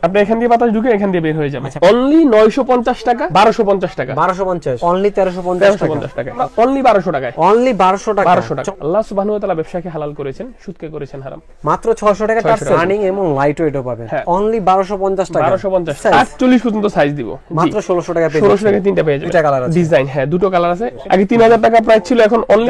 আপনি এখান দিয়ে বাতাস ঢুকে এখান দিয়ে বের হয়ে যাবে। অনলি 950 টাকা, 1250 টাকা, 1250, অনলি 1350 টাকা, অনলি 1200 টাকায়, অনলি 1200 টাকা, 1200 টাকা। আল্লাহ সুবহানাহু ওয়া তাআলা ব্যবসাকে হালাল করেছেন, সুদকে করেছেন হারাম। মাত্র 600 টাকা রানিং এবং লাইট ওয়েটও পাবেন। অনলি 1250 টাকা, 1250 48 পর্যন্ত সাইজ দিব। মাত্র 1600 টাকা পেয়ে 1600 টাকা তিনটা পেয়ে যাবেন। দুটো কালার আছে, ডিজাইন হ্যাঁ দুটো কালার আছে। আগে 3000 টাকা প্রাইস ছিল, এখন অনলি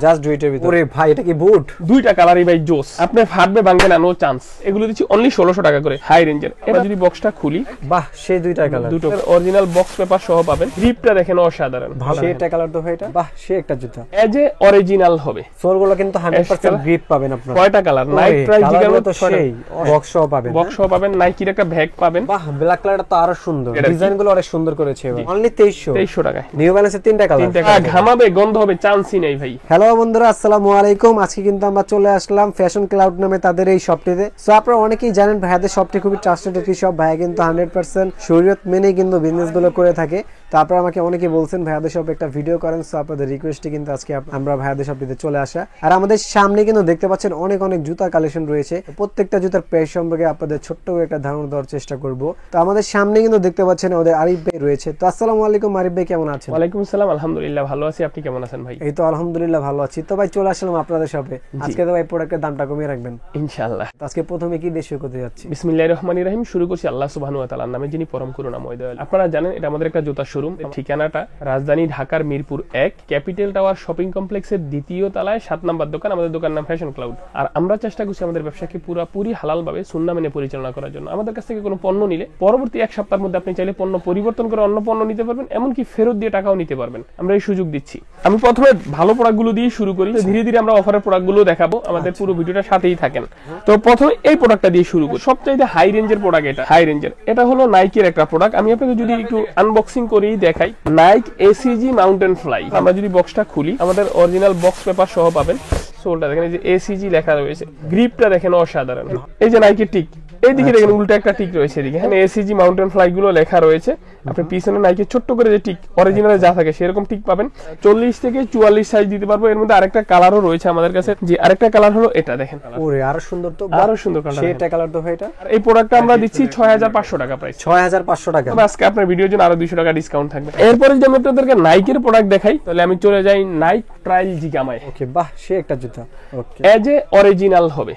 জাস্ট ডু ইটের ভিতরে। ওরে ভাই এটা কি বুট? দুইটা কালারই ভাই জোস, আপনি ফাটবে ভাঙবে না, নো চান্স। এগুলো দিচ্ছি অনলি 1600 টাকা করে, হাই রেঞ্জের। এবার যদি বক্সটা খুলি, বাহ সেই দুইটা কালার, দুটো অরিজিনাল বক্স পেপার সহ পাবেন। গ্রিপটা দেখেন অসাধারণ, ভালো। সেইটা কালার তো ভাই এটা, বাহ সে একটা জুতা এজ এ অরিজিনাল হবে। সোলগুলো কিন্তু 100% গ্রিপ পাবেন আপনারা। কয়টা কালার? নাইক প্রাইস জিগানো তো সেই বক্স সহ পাবেন, বক্স সহ পাবেন। নাইকির একটা ব্যাগ পাবেন। বাহ ব্ল্যাক কালারটা তো আরো সুন্দর, ডিজাইনগুলো অনেক সুন্দর করেছে। অনলি 2300 টাকায় নিউ ব্যালেন্সের তিনটা কালার। ঘামাবে গন্ধ হবে, চান্সই নেই ভাই। হ্যালো বন্ধুরা, আসসালামু আলাইকুম। আজকে কিন্তু আমরা চলে আসলাম ফ্যাশন ক্লাউড নামে তাদের এই শপটিতে। সো আপনারা অনেকেই জানেন ভাইয়াদের শপটি খুবই ট্রাস্টেড একটি শপ। ভাইয়া কিন্তু 100% শরীয়ত মেনেই কিন্তু বিজনেস গুলো করে থাকে। তো আপনারা আমাকে অনেকে বলছেন ভাইয়াদের শপে একটা ভিডিও করেন। সো আপনাদের রিকোয়েস্টে কিন্তু আজকে আমরা ভাইয়াদের শপটিতে চলে আসা। আর আমাদের সামনে কিন্তু দেখতে পাচ্ছেন অনেক অনেক জুতার কালেকশন রয়েছে। প্রত্যেকটা জুতার প্রাইস সম্পর্কে আপনাদের ছোট্ট করে একটা ধারণা দেওয়ার চেষ্টা করব। তো আমাদের সামনে কিন্তু দেখতে পাচ্ছেন আমাদের আরিফ ভাই রয়েছে। তো আসসালামু আলাইকুম আরিফ ভাই, কেমন আছেন? ওয়ালাইকুম আসসালাম, আলহামদুলিল্লাহ ভালো আছি। আপনি কেমন আছেন ভাই? এই তো আলহামদুলিল্লাহ ভালো আছি। তো ভাই চলে আসলাম আপনাদের শপে। আজকে তো ভাই প্রোডাক্টের দামটা কমিয়ে রাখবেন ইনশাআল্লাহ। আজকে প্রথমে কি দিয়ে শুরু করতে যাচ্ছি? বিসমিল্লাহির রহমানির রহিম। শুরু করছি আল্লাহ সুবহানাহু ওয়া তাআলার নামে, যিনি পরম করুণাময় দয়ালু। আপনারা জানেন এটা আমাদের একটা জুতার শোরুম। ঠিকানাটা রাজধানী ঢাকার মিরপুর 1 ক্যাপিটাল টাওয়ার শপিং কমপ্লেক্সের দ্বিতীয় তলায় 7 নম্বর দোকান। আমাদের দোকান নাম ফ্যাশন ক্লাউড। আর আমরা চেষ্টা করছি আমাদের ব্যবসাকে পুরোপুরি হালাল ভাবে সুন্নাহ মেনে পরিচালনা করার জন্য। আমাদের কাছ থেকে কোনো পণ্য নিলে পরবর্তী এক সপ্তাহের মধ্যে আপনি চাইলে পণ্য পরিবর্তন করে অন্য পণ্য নিতে পারবেন, এমনকি ফেরত দিয়ে টাকাও নিতে পারবেন। আমরা এই সুযোগ দিচ্ছি। আমি প্রথমে ভালো প্রোডাক্টগুলো দিয়ে শুরু করি, ধীরে ধীরে আমরা অফারের প্রোডাক্টগুলো দেখাবো। আমাদের পুরো ভিডিওটা সাথেই থাকেন। তো প্রথমে এই প্রোডাক্টটা দিয়ে শুরু করি। সবচাইতে হাই রেঞ্জের প্রোডাক্ট এটা, হাই রেঞ্জের। এটা হলো নাইকের একটা প্রোডাক্ট। আমি আপনাকে যদি একটু আনবক্সিং করেই দেখাই, নাইক এসিজি মাউন্টেন ফ্লাই। আমরা যদি বক্সটা খুলি, আমাদের অরিজিনাল বক্স পেপার সহ পাবেন। সোলটা দেখেন, এই যে এসিজি লেখা রয়েছে। গ্রিপটা দেখেন অসাধারণ। এই যে নাইকের টিক, এইদিকে দেখেন উল্টো একটা টিক রয়েছে, এদিকে এখানে এসিজি মাউন্টেন ফ্লাই গুলো লেখা রয়েছে। আপনি পিছনে নাইকের ছোট্ট করে যে টিক অরিজিনালে যা থাকে সেরকম টিক পাবেন। 40 থেকে 44 সাইজ দিতে পারবো। এর মধ্যে আরেকটা কালারও রয়েছে আমাদের কাছে, যে আরেকটা কালার হলো এটা দেখেন। ওরে আরো সুন্দর, তো আরো সুন্দর কালার, সেটা কালার তো ভাই এটা। এই প্রোডাক্টটা আমরা দিচ্ছি 6500 টাকা প্রাইস। 6500 টাকা। তবে আজকে আপনার ভিডিওর জন্য আরো 200 টাকা ডিসকাউন্ট থাকবে। এরপরে যদি আমি আপনাদেরকে নাইকের প্রোডাক্ট দেখাই, তাহলে আমি চলে যাই নাইক ট্রায়াল জিগামায়। ওকে, বাহ সে একটা জুতা। ওকে, এজ এ অরিজিনাল হবে,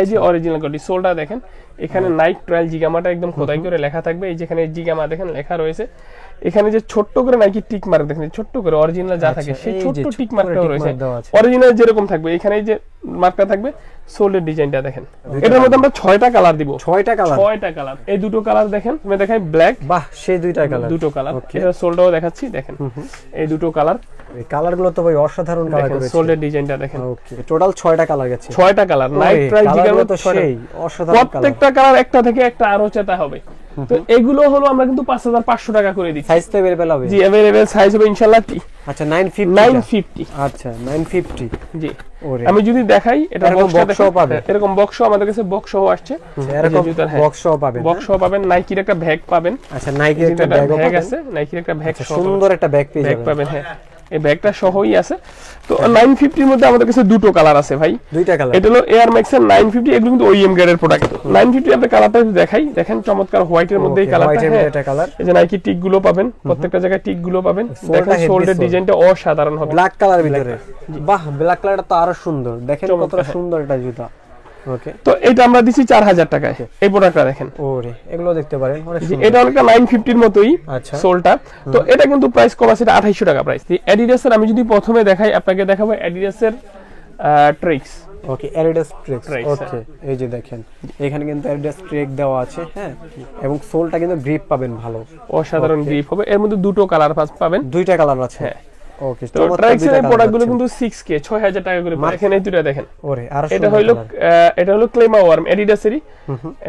এই যে অরিজিনাল কোয়ালিটি। সোলটা দেখেন, এখানে নাইক ট্রায়াল জিগামাটা একদম খোদাই করে লেখা থাকবে। এই যেখানে জিগামা দেখেন লেখা রয়েছে। এখানে যে ছোট্ট করে নাইকি টিক মার্ক দেখেন, ছোট্ট করে অরিজিনাল যা থাকে সেই ছোট্ট টিক মার্কটাও রয়েছে। অরিজিনাল যেরকম থাকবে এখানে যে মার্কটা থাকবে, সোলের ডিজাইনটা দেখেন। এটার মধ্যে আমরা 6টা কালার দিব। 6টা কালার। এই দুটো কালার দেখেন, আমি দেখাই ব্ল্যাক। বাহ সেই দুইটা কালার, দুটো কালার। এটা সোলটাও দেখাচ্ছি দেখেন, এই দুটো কালার। এই কালারগুলো তো ভাই অসাধারণ কালার করেছে। সোলের ডিজাইনটা দেখেন। ওকে, টোটাল 6টা কালার গেছে। 6টা কালার। নাইক প্রাইস জিগানো তো সেই অসাধারণ কালার। প্রত্যেকটা কালার একটা থেকে একটা আরো চেতা হবে। তো এগুলো হলো আমরা কিন্তু 5500 টাকা করে দিচ্ছি। সাইজ তো अवेलेबल হবে? জি अवेलेबल সাইজ হবে ইনশাআল্লাহ। আচ্ছা 950। আচ্ছা 950। জি, আমি যদি দেখাই, এটা বক্স সহ পাবেন। এরকম বক্স আমাদের কাছে বক্স সহ আসছে। এরকম বক্স সহ পাবেন, বক্স সহ পাবেন। নাইকির একটা ব্যাগ পাবেন। আচ্ছা নাইকির একটা ব্যাগ আছে, নাইকির একটা ব্যাগ সহ সুন্দর একটা ব্যাগ পাবেন। হ্যাঁ, এই ব্যাগটা সহই আছে। তো 950 এর মধ্যে আমাদের কাছে দুটো কালার আছে ভাই, দুইটা কালার। এটা হলো এয়ার ম্যাক্স এর 950। এগুলো কিন্তু ওইএম গ্রেডের প্রোডাক্ট। 950 এর কালারটা দেখাই, দেখেন চমৎকার হোয়াইটের মধ্যে এই কালারটা। এই যে নাইকি টিক গুলো পাবেন, প্রত্যেকটা জায়গায় টিক গুলো পাবেন। দেখেন শোল্ডার ডিজাইনটা অসাধারণ হবে, ব্ল্যাক কালার ভিতরে। বাহ ব্ল্যাক কালারটা তো আরো সুন্দর, দেখেন কতটা সুন্দর এটা জুতা। ওকে, তো এটা আমরা দিছি 4000 টাকায়। এই প্রোডাক্টটা দেখেন। ওরে এগুলো দেখতে পারেন, এটা অনেকটা 950 এর মতোই সোলটা। তো এটা কিন্তু প্রাইস কম আছে, 2800 টাকা প্রাইস। অ্যাডিডাস এর আমি যদি প্রথমে দেখাই, আপনাকে দেখাবো অ্যাডিডাস এর ট্রিক্স। ওকে, অ্যাডিডাস ট্রিক্স। ওকে, এই যে দেখেন এখানে কিন্তু অ্যাডিডাস ট্রিক দেওয়া আছে। হ্যাঁ, এবং সোলটা কিন্তু গ্রিপ পাবেন ভালো, অসাধারণ গ্রিপ হবে। এর মধ্যে দুটো কালার পাবেন, দুইটা কালার আছে। হ্যাঁ। ওকে, তো ট্রাইক্সের এই প্রোডাক্টগুলো কিন্তু 6K 6000 টাকা করে। এখানে এই দুটো দেখেন। ওরে আরো এটা হলো ক্লেমা ওয়ার্ম এডিডাসেরই,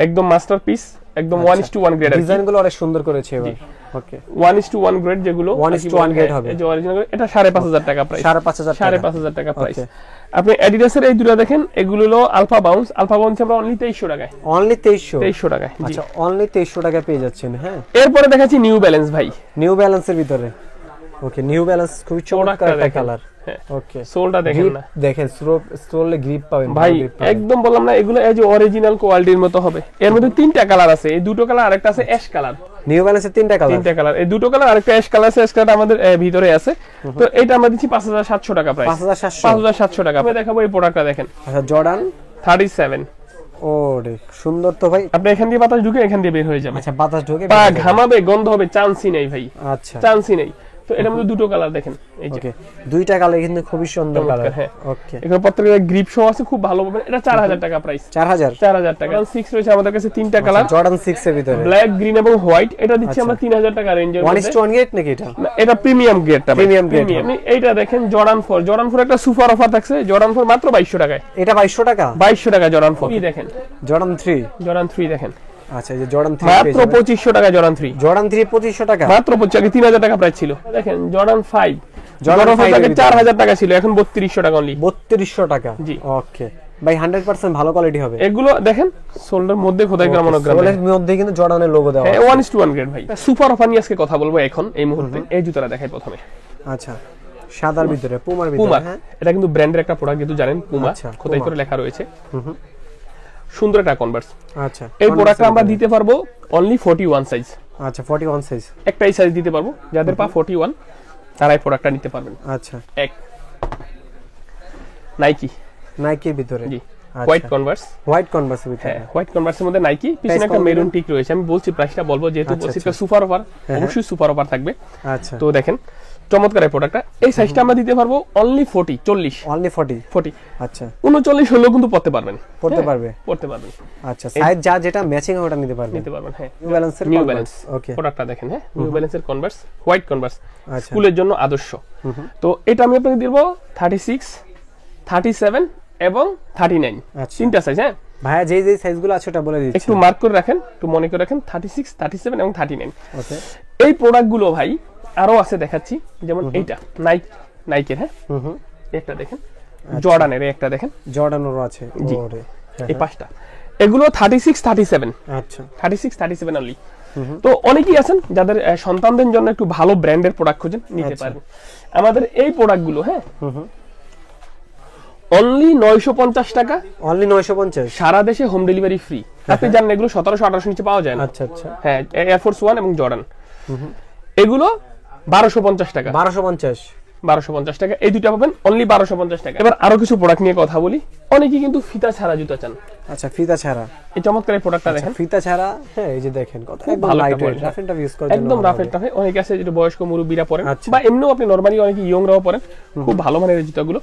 একদম মাস্টারপিস, একদম 1:1 গ্রেড। ডিজাইনগুলো অনেক সুন্দর করেছে এবার। ওকে, 1:1 গ্রেড যেগুলো 1:1 গ্রেড হবে। এই যে অরিজিনাল, এটা 5500 টাকা প্রাইস। 5500 টাকা প্রাইস। আপনি অ্যাডিডাসের এই দুটো দেখেন, এগুলো হলো আলফা বাউন্স। আলফা বাউন্স আমরা অনলি 2300 টাকায়। অনলি 2300 টাকায়। আচ্ছা, অনলি 2300 টাকা পেয়ে যাচ্ছেন। হ্যাঁ, এরপরে দেখাচ্ছি নিউ ব্যালেন্স ভাই। নিউ ব্যালেন্সের ভিতরে ওকে, নিউ ব্যালেন্স খুবই চমৎকার একটা কালার। ওকে, সোলটা দেখেন না, দেখেন সোলে গ্রিপ পাবেন ভাই, একদম বললাম না এগুলো এই যে অরিজিনাল কোয়ালিটির মতো হবে। এর মধ্যে তিনটা কালার আছে, এই দুটো কালার, আরেকটা আছে অ্যাশ কালার। নিউ ব্যালেন্সের তিনটা কালার, এই দুটো কালার, আরেকটা অ্যাশ কালার আছে। অ্যাশ কালার আমাদের ভিতরে আছে। তো এটা আমরা দিচ্ছি 5700 টাকা প্রাইস। 5700 টাকা। আমি দেখাবো এই প্রোডাক্টটা দেখেন। আচ্ছা, জর্ডান 37। ওরে সুন্দর তো ভাই। আপনি এখান দিয়ে বাতাস ঢুকে এখান দিয়ে বের হয়ে যাবে। আচ্ছা, বাতাস ঢুকে পা ঘামাবে, গন্ধ হবে, চান্সই নেই ভাই। আচ্ছা, চান্সই নেই। তো এটার মধ্যে দুটো কালার দেখেন, এই যে ওকে, দুইটা কালার কিন্তু খুবই সুন্দর কালার। হ্যাঁ, ওকে, এখানে প্রত্যেকটা গ্রিপ শো আছে, খুব ভালো পাবেন। এটা 4000 টাকা প্রাইস। 4000 টাকা। 6 রয়েছে আমাদের কাছে তিনটা কালার, জর্ডান 6 এর ভিতরে ব্ল্যাক, গ্রিন এবং হোয়াইট। এটা দিচ্ছি আমরা 3000 টাকা রেঞ্জের মধ্যে। 1:1 গ্রেড নাকি এটা? এটা প্রিমিয়াম গ্রেডটা, প্রিমিয়াম গ্রেড। আপনি এইটা দেখেন জর্ডান 4। জর্ডান 4 একটা সুপার অফার থাকছে। জর্ডান 4 মাত্র 2200 টাকায়। এটা 2200 টাকা? 2200 টাকা জর্ডান 4। এই দেখেন জর্ডান 3। জর্ডান 3 দেখেন। আচ্ছা, এই যে জর্ডান 3 মাত্র 2500 টাকা জর্ডান 3। জর্ডান 3 2500 টাকা মাত্র 2500 টাকা। 3000 টাকা প্রাইস ছিল। দেখেন জর্ডান 5। জর্ডান 5 আগে 4000 টাকা ছিল, এখন 3200 টাকা অনলি। 3200 টাকা। জি, ওকে ভাই, 100% ভালো কোয়ালিটি হবে এগুলো। দেখেন সোল্ডার মধ্যে খোদাই করা মনোগ্রাম, সোলের মধ্যে কিন্তু জর্ডানের লোগো দেওয়া আছে। 1:1 গ্রেড ভাই। সুপার অফার নিয়ে আজকে কথা বলবো এখন এই মুহূর্তে। এই জুতাটা দেখাই প্রথমে। আচ্ছা, সাদার ভিতরে পুমার ভিতরে। হ্যাঁ, এটা কিন্তু ব্র্যান্ডের একটা প্রোডাক্ট, যেহেতু জানেন পুমা খোদাই করে লেখা রয়েছে। সুন্দর একটা কনভার্স। আচ্ছা, এই প্রোডাক্টটা আমরা দিতে পারবো অনলি 41 সাইজ। আচ্ছা, 41 সাইজ। একটাই সাইজ দিতে পারবো, যাদের পা 41 তারা এই প্রোডাক্টটা নিতে পারবেন। আচ্ছা, এক নাইকি, নাইকির ভিতরে। জি, হোয়াইট কনভার্স। হোয়াইট কনভার্সের ভিতরে। হ্যাঁ, হোয়াইট কনভার্সের মধ্যে নাইকি, পিছনে একটা মেরুন টিক রয়েছে। আমি বলছি প্রাইসটা বলবো, যেহেতু বলছি এটা সুপার অফার, অবশ্যই সুপার অফার থাকবে। আচ্ছা, তো দেখেন চমৎকার এই প্রোডাক্টটা। এই সাইজটা আমরা দিতে পারবো অনলি 40। অনলি 40। আচ্ছা, 39 হলেও কিন্তু পড়তে পারবেন। পড়তে পারবে। আচ্ছা, সাইজ যা যেটা ম্যাচিং ওটা নিতে পারবেন। হ্যাঁ, নিউ ব্যালেন্সের নিউ ব্যালেন্স। ওকে, প্রোডাক্টটা দেখেন। হ্যাঁ, নিউ ব্যালেন্সের কনভার্স, হোয়াইট কনভার্স, স্কুলের জন্য আদর্শ। তো এটা আমি আপনাকে দিব 36, 37 এবং 39। তিনটা সাইজ। হ্যাঁ ভাইয়া, যে সাইজগুলো আছে ওটা বলে দিচ্ছি, একটু মার্ক করে রাখেন, একটু মনে করে রাখেন। 36, 37 এবং 39। ওকে, এই প্রোডাক্টগুলো ভাই আরো আছে, দেখাচ্ছি। যেমন এইটা নাইকের। হ্যাঁ, একটা দেখেন, জর্ডানের একটা দেখেন, জর্ডানেরও আছে। ওরে, এই পাঁচটা। এগুলো 36, 37। আচ্ছা, 36, 37 অনলি। তো অনেকেই আছেন যাদের সন্তানদের জন্য একটু ভালো ব্র্যান্ডের প্রোডাক্ট খোঁজেন, নিতে পারেন আমাদের এই প্রোডাক্টগুলো। হ্যাঁ, অনলি 950 টাকা। অনলি 950। সারা দেশে হোম ডেলিভারি ফ্রি। আপনি জানেন এগুলো 1700-1800 নিচে পাওয়া যায় না। আচ্ছা আচ্ছা, হ্যাঁ, এয়ারফোর্স 1 এবং জর্ডান এগুলো 1250 টাকা। 1250 টাকা। এই দুটো পাবেন অনলি 1250 টাকা। এবার আরো কিছু প্রোডাক্ট নিয়ে কথা বলি। অনেকেই কিন্তু ফিতা ছাড়া জুতা চান। আচ্ছা, ফিতা ছাড়া। এই চমৎকার এই প্রোডাক্টটা দেখেন, ফিতা ছাড়া। হ্যাঁ, এই যে দেখেন কত একদম light weight, rough and tough use করার জন্য একদম রাফ এন্ড টাফ। অনেকে আছে যেটা বয়স্ক মুরব্বিরা পরেন, বা এমনিও আপনি নরমালি অনেকে ইয়ংরাও পরেন। খুব ভালো মানের জুতাগুলো।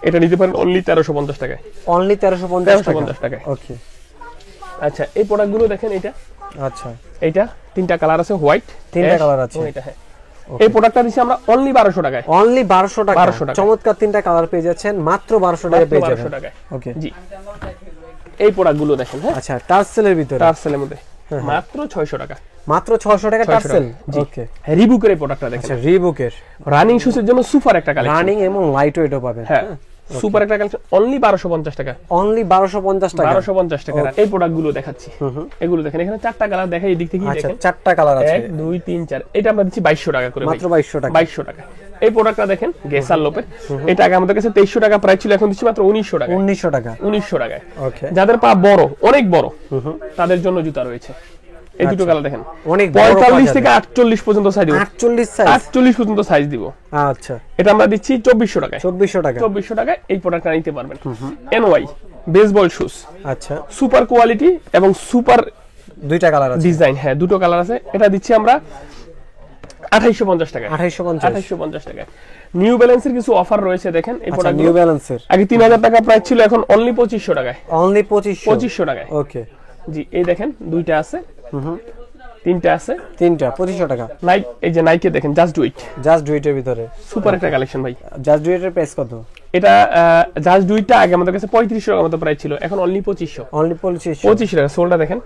এটা নিতে পারেন অনলি 1350 টাকায়। অনলি 1350 টাকায়। ওকে, আচ্ছা, এই প্রোডাক্টগুলো দেখেন। এটা আচ্ছা, এইটা তিনটা কালার আছে, হোয়াইট, তিনটা কালার আছে। এটা হ্যাঁ, এই প্রোডাক্টটা দিছি আমরা অনলি 1200 টাকায়। অনলি 1200 টাকা। চমৎকার তিনটা কালার পেয়ে যাচ্ছেন মাত্র 1200 টাকায় পেয়ে যাবেন। 1200 টাকায়। ওকে, জি, এই প্রোডাক্টগুলো দেখেন। হ্যাঁ, আচ্ছা, টার্সেলের ভিতরে। টার্সেলের মধ্যে মাত্র 600 টাকা। মাত্র 600 টাকা টার্সেল। ওকে, রিবুকের এই প্রোডাক্টটা দেখেন। আচ্ছা, রিবুকের রানিং শুজের জন্য সুপার একটা কালেকশন। রানিং এবং লাইট ওয়েটও পাবেন। হ্যাঁ, সুপার একটা কালেকশন অনলি 1250 টাকা। অনলি 1250 টাকা। 1250 টাকা। এই প্রোডাক্টগুলো দেখাচ্ছি। এগুলো দেখেন, এখানে চারটা কালার দেখাই, এই দিক থেকে আচ্ছা, দেখেন। চারটা কালার আছে। 1, 2, 3, 4। এটা আমরা দিচ্ছি 2200 টাকা করে। মাত্র 2200 টাকা। 2200 টাকা। এই প্রোডাক্টটা দেখেন, গেসার লোপের। এটা আগে আমাদের কাছে 2300 টাকা প্রাইস ছিল, এখন দিচ্ছি মাত্র 1900 টাকা। 1900 টাকা। 1900 টাকায়। ওকে, যাদের পা বড়, অনেক বড়, তাদের জন্য জুতা রয়েছে। এই দুটো কালার দেখেন, অনেক 45 থেকে 48 পর্যন্ত সাইজ দিব। 48 সাইজ। 48 পর্যন্ত সাইজ দিব। আচ্ছা, এটা আমরা দিচ্ছি 2400 টাকায়। 2400 টাকা। 2400 টাকায় এই প্রোডাক্টটা নিতে পারবেন। NY baseball shoes. আচ্ছা, সুপার কোয়ালিটি এবং সুপার দুইটা কালার আছে, ডিজাইন। হ্যাঁ, দুটো কালার আছে। এটা দিচ্ছি আমরা 2850 টাকায়। 2850 টাকায়। নিউ ব্যালেন্সের কিছু অফার রয়েছে দেখেন। এই প্রোডাক্ট নিউ ব্যালেন্সের আগে 3000 টাকা প্রাইস ছিল, এখন অনলি 2500 টাকায়। অনলি 2500 টাকায়। ওকে, জি, এই দেখেন দুইটা আছে, তিনটা আছে, তিনটা 2500 টাকা। নাইক, এই যে নাইকে দেখেন, just do it. Just do ইটের ভিতরে সুপার একটা কালেকশন ভাই। জাস্ট ডু ইটের প্রাইস কত? এটা জাস্ট ডু ইটটা আগে আমাদের কাছে 3500 টাকা মতো প্রাইস ছিল, এখন অনলি 2500। অনলি 2500 টাকা। সোলটা দেখেন।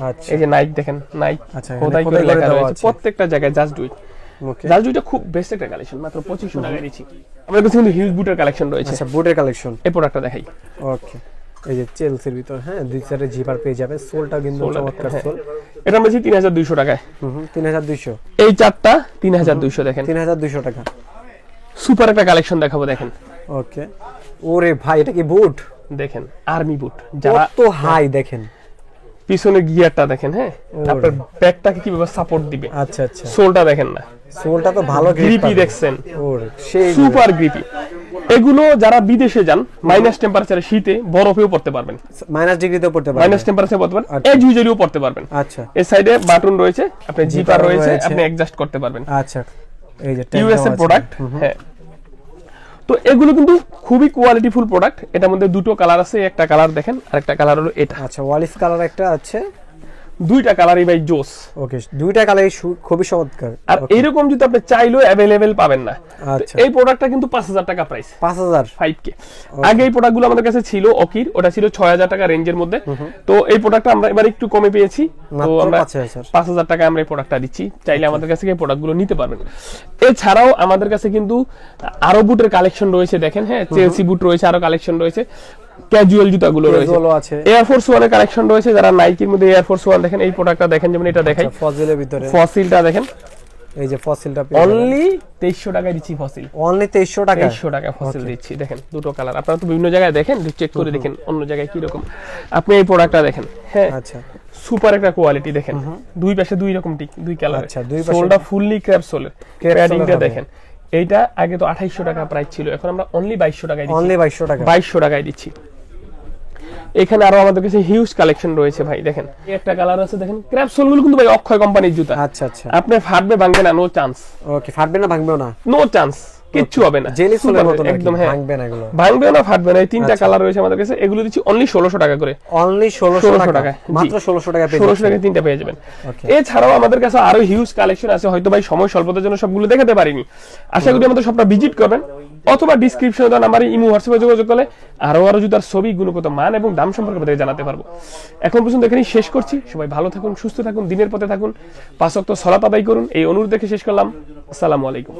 আচ্ছা, এই যে নাইক দেখেন, নাইক আচ্ছা, খোদাই করে লেখা রয়েছে প্রত্যেকটা জায়গায় just do it. Okay, just do ইটটা খুব বেস্ট একটা কালেকশন, মাত্র 2500 টাকায় দিচ্ছি। আমাদের কাছে কিন্তু হিউজ বুটের কালেকশন রয়েছে। আচ্ছা, বুটের কালেকশন। এই প্রোডাক্টটা দেখাই। ওকে, এই যে চেলসির ভিতর। হ্যাঁ, দুই সাইডে জিপার পেয়ে যাবে। সোলটা কিন্তু চমৎকার সোল। এটা আমরা 3200 টাকায়। 3200। এই চারটা 3200 দেখেন। 3200 টাকা। সুপার একটা কালেকশন দেখাবো, দেখেন। ওকে, ওরে ভাই এটা কি বুট? দেখেন আর্মি বুট, যারা কত হাই দেখেন, পিছনের গিয়ারটা দেখেন, হ্যাঁ আপনার ব্যাকটাকে কিভাবে সাপোর্ট দিবে। আচ্ছা আচ্ছা, সোলটা দেখেন না, সোলটা তো ভালো গ্রিপি দেখছেন, ওরে সেই সুপার গ্রিপি। এগুলো যারা বিদেশে যান মাইনাস টেম্পারেচারে, শীতে বরফেও পড়তে পারবেন, মাইনাস ডিগ্রিতেও পড়তে পারবেন, মাইনাস টেম্পারেচারে পড়তে পারবেন, আচ্ছা। এজ ইউজুয়ালিও পড়তে পারবেন। আচ্ছা, এই সাইডে বাটন রয়েছে, আপনি জিপার রয়েছে, রয়েছে। আপনি অ্যাডজাস্ট করতে পারবেন। আচ্ছা, এই যে ইউএসএ প্রোডাক্ট, হ্যাঁ। তো এগুলো কিন্তু খুবই কোয়ালিটিফুল প্রোডাক্ট। এটার মধ্যে দুটো কালার আছে, একটা কালার দেখেন আর একটা কালার হলো এটা। আচ্ছা, ওয়ালিস কালার একটা আছে, দুইটা কালারই ভাই জোস। ওকে, দুইটা কালারই খুবই চমৎকার। আর এইরকম যদি আপনি চাইলেও অ্যাভেলেবেল পাবেন না। আচ্ছা, এই প্রোডাক্টটা কিন্তু 5000 টাকা প্রাইস, 5000 5K। আগে এই প্রোডাক্টগুলো আমাদের কাছে ছিল অকির, ওটা ছিল 6000 টাকা রেঞ্জের মধ্যে। তো এই প্রোডাক্টটা আমরা এবার একটু কমে পেয়েছি, তো আমরা 5000 টাকা আমরা এই প্রোডাক্টটা দিচ্ছি। চাইলে আমাদের কাছে এই প্রোডাক্টগুলো নিতে পারবেন। এছাড়াও আমাদের কাছে কিন্তু আরো বুটের কালেকশন রয়েছে, দেখেন, হ্যাঁ চেলসি বুট রয়েছে, আরো কালেকশন রয়েছে, ক্যাজুয়াল জুতাগুলো রয়েছে, এয়ারফোর্স ওয়ানের কালেকশন রয়েছে। যারা নাইকির মধ্যে এয়ারফোর্স ওয়ান দেখেন, এই প্রোডাক্টটা দেখেন, যেমন এটা দেখাই, ফসিলের ভিতরে ফসিলটা দেখেন, এই যে ফসিলটা অনলি 2300 টাকায় দিচ্ছি ফসিল, অনলি 2300 টাকা, 2300 টাকা ফসিল দিচ্ছি। দেখেন দুটো কালার, আপনারা তো বিভিন্ন জায়গায় দেখেন, চেক করে দেখেন অন্য জায়গায় কি রকম। আপনি এই প্রোডাক্টটা দেখেন, হ্যাঁ আচ্ছা, সুপার একটা কোয়ালিটি দেখেন, দুই পাশে দুই রকম দুই কালার। আচ্ছা, দুই পাশে সোলটা ফুললি ক্র্যাপ সোলের, প্যাডিংটা দেখেন। এইটা আগে তো 2800 টাকা প্রাইস ছিল, এখন আমরা অনলি 2200 টাকায় দিচ্ছি, অনলি 2200 টাকা, 2200 টাকায় দিচ্ছি। এখানে আরো আমাদের কাছে হিউজ কালেকশন রয়েছে ভাই, দেখেন একটা কালার আছে, দেখেন ক্র্যাপ সোলগুলো কিন্তু ভাই অক্ষয় কোম্পানির জুতা। আচ্ছা আচ্ছা, আপনি ফাটবে ভাঙবে না, নো চান্স। ওকে, ফাটবে না ভাঙবেও না, নো চান্স, কিচ্ছু হবে না, জেলি সোলের মতো একদম, হ্যাঁ ভাঙবে না, এগুলো ভাঙবে না, ফাটবে না। এই তিনটা কালার রয়েছে আমাদের কাছে, এগুলো দিচ্ছি অনলি 1600 টাকা করে, অনলি 1600 টাকা, মাত্র 1600 টাকা পেয়ে 1600 টাকা তিনটা পেয়ে যাবেন। এছাড়াও আমাদের কাছে আরো হিউজ কালেকশন আছে, হয়তো ভাই সময় স্বল্পতার জন্য সবগুলো দেখাতে পারিনি। আশা করি আমাদের সবটা ভিজিট করবেন, অথবা ডিসক্রিপশনে দেওয়া নাম্বারে ইমো হোয়াটসঅ্যাপে যোগাযোগ করলে আরো জুতার ছবি, গুণগত মান এবং দাম সম্পর্কে আপনাদের জানাতে পারবো। এখন পর্যন্ত এখানেই শেষ করছি। সবাই ভালো থাকুন, সুস্থ থাকুন, দিনের পথে থাকুন, 5 ওয়াক্ত সালাত আদায় করুন, এই অনুরোধ দেখে শেষ করলাম। আসসালামু আলাইকুম।